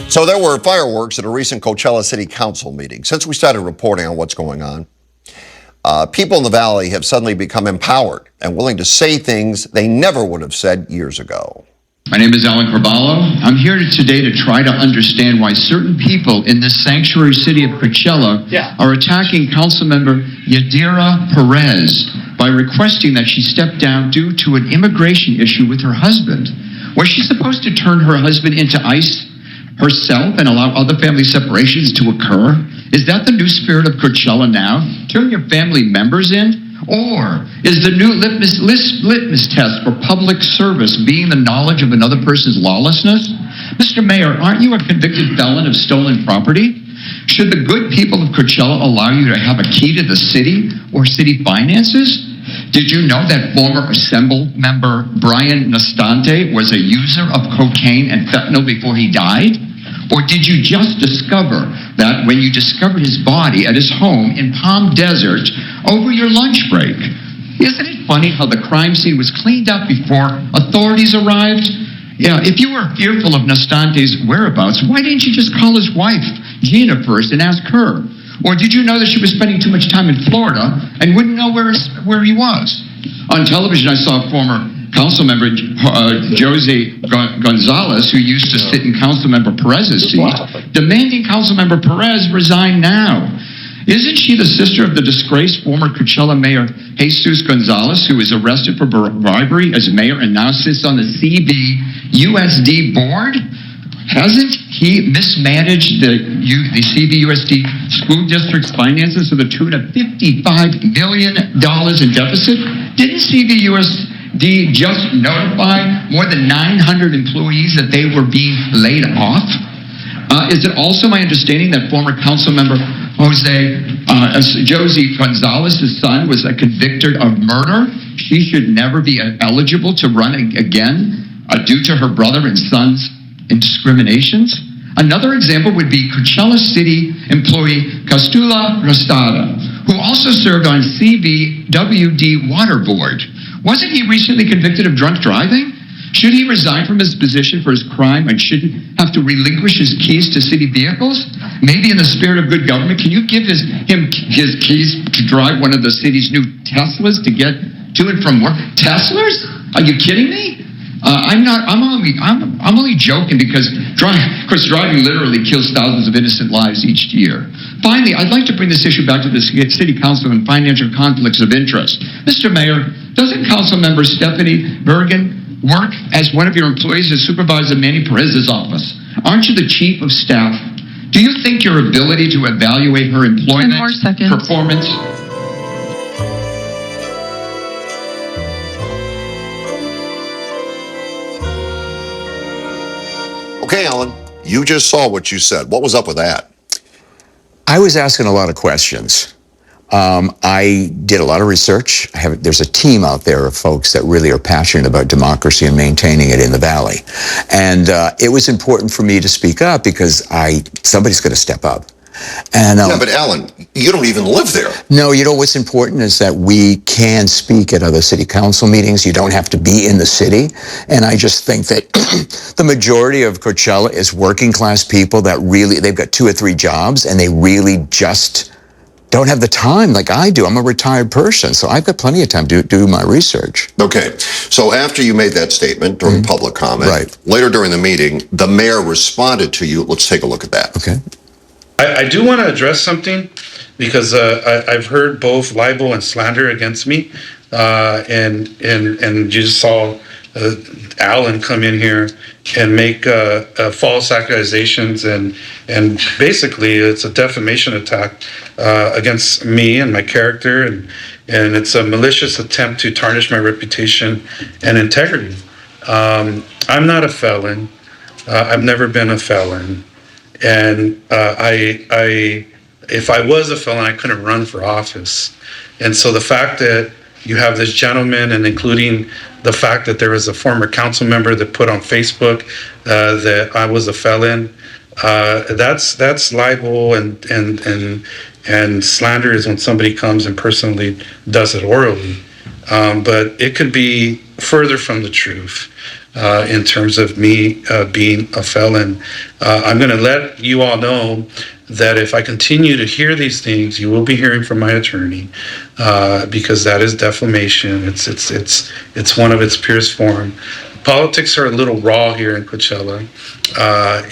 So there were fireworks at a recent Coachella City Council meeting. Since we started reporting on what's going on, people in the Valley have suddenly become empowered and willing to say things they never would have said years ago. My name is Carvalho. I'm here today to try to understand why certain people in this sanctuary city of Coachella are attacking Councilmember Yadira Perez by requesting that she step down due to an immigration issue with her husband. Was she supposed to turn her husband into ICE herself and allow other family separations to occur? Is that the new spirit of Coachella now? Turn your family members in? Or is the new litmus test for public service being the knowledge of another person's lawlessness? Mr. Mayor, aren't you a convicted felon of stolen property? Should the good people of Coachella allow you to have a key to the city or city finances? Did you know that former Assembly member Brian Nastante was a user of cocaine and fentanyl before he died? Or did you just discover that when you discovered his body at his home in Palm Desert over your lunch break? Isn't it funny how the crime scene was cleaned up before authorities arrived? Yeah, if you were fearful of Nastante's whereabouts, why didn't you just call his wife, Gina, first and ask her? Or did you know that she was spending too much time in Florida and wouldn't know where he was? On television, I saw former Councilmember Jose Gonzalez, who used to sit in Councilmember Perez's seat, demanding Councilmember Perez resign now. Isn't she the sister of the disgraced former Coachella Mayor Jesus Gonzalez, who was arrested for bribery as mayor and now sits on the CVUSD board? Hasn't he mismanaged the CVUSD school district's finances to the tune of $55 million in deficit? Didn't CVUSD just notify more than 900 employees that they were being laid off? Is it also my understanding that former council member Josie Gonzalez's son was convicted of murder? She should never be eligible to run again due to her brother and son's indiscriminations. Another example would be Coachella City employee Castula Rastada, who also served on CVWD Water Board. Wasn't he recently convicted of drunk driving? Should he resign from his position for his crime and shouldn't have to relinquish his keys to city vehicles? Maybe in the spirit of good government, can you give him his keys to drive one of the city's new Teslas to get to and from work? Teslas? Are you kidding me? I'm only joking because driving literally kills thousands of innocent lives each year. Finally, I'd like to bring this issue back to the City Council and financial conflicts of interest. Mr. Mayor, doesn't Council Member Stephanie Bergen work as one of your employees to supervise Manny Perez's office? Aren't you the chief of staff? Do you think your ability to evaluate her employment performance? Okay, Alan, you just saw what you said. What was up with that? I was asking a lot of questions. I did a lot of research. There's a team out there of folks that really are passionate about democracy and maintaining it in the Valley. And it was important for me to speak up because somebody's going to step up. And, yeah, but Alan, you don't even live there. No, you know what's important is that we can speak at other city council meetings. You don't have to be in the city. And I just think that the majority of Coachella is working class people that really, they've got 2 or 3 jobs and they really just don't have the time like I do. I'm a retired person, so I've got plenty of time to do my research. Okay, so after you made that statement during public comment, later during the meeting, the mayor responded to you. Let's take a look at that. Okay. I do want to address something because I've heard both libel and slander against me, and you just saw Alan come in here and make false accusations and basically it's a defamation attack against me and my character and it's a malicious attempt to tarnish my reputation and integrity. I'm not a felon. I've never been a felon. And if I was a felon, I couldn't run for office. And so the fact that you have this gentleman, and including the fact that there was a former council member that put on Facebook that I was a felon, that's libel and slander is when somebody comes and personally does it orally. But it could be further from the truth. in terms of me being a felon. I'm going to let you all know that if I continue to hear these things, you will be hearing from my attorney, because that is defamation. It's one of its purest form. Politics are a little raw here in Coachella,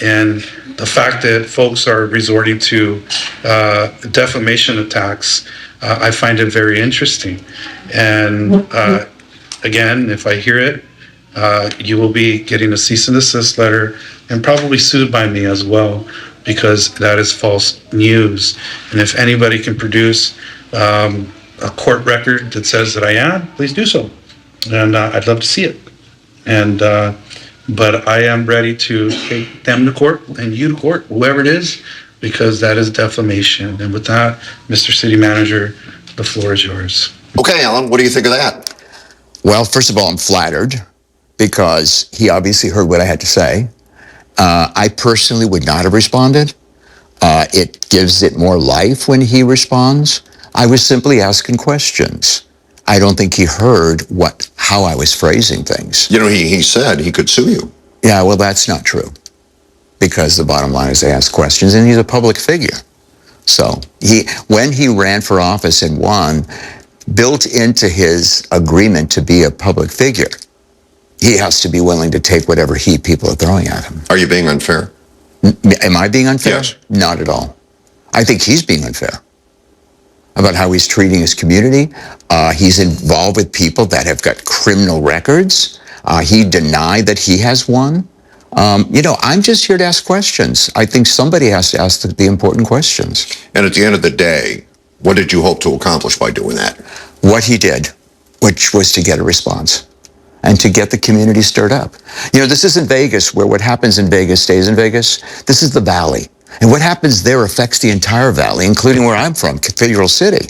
and the fact that folks are resorting to defamation attacks, I find it very interesting. And again, if I hear it, you will be getting a cease and desist letter and probably sued by me as well, because that is false news. And if anybody can produce a court record that says that I am, please do so. And I'd love to see it. And but I am ready to take them to court and you to court, whoever it is, because that is defamation. And with that, Mr. City Manager, the floor is yours. Okay, Alan, what do you think of that? Well, first of all, I'm flattered because he obviously heard what I had to say. I personally would not have responded. It gives it more life when he responds. I was simply asking questions. I don't think he heard how I was phrasing things. You know, he said he could sue you. Yeah, well, that's not true, because the bottom line is I ask questions, and he's a public figure. So when he ran for office and won, built into his agreement to be a public figure, he has to be willing to take whatever heat people are throwing at him. Are you being unfair? Am I being unfair? Yes. Not at all. I think he's being unfair about how he's treating his community. He's involved with people that have got criminal records. He denied that he has one. I'm just here to ask questions. I think somebody has to ask the important questions. And at the end of the day, what did you hope to accomplish by doing that? What he did, which was to get a response and to get the community stirred up. This isn't Vegas, where what happens in Vegas stays in Vegas. This is the Valley. And what happens there affects the entire Valley, including where I'm from, Cathedral City.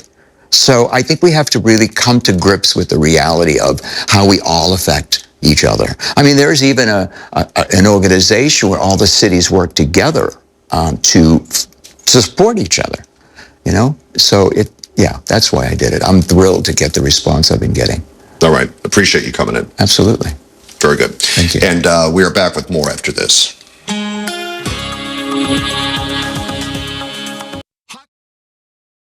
So I think we have to really come to grips with the reality of how we all affect each other. I mean, there's even an organization where all the cities work together to support each other, So that's why I did it. I'm thrilled to get the response I've been getting. All right. Appreciate you coming in. Absolutely. Very good. Thank you. And we are back with more after this.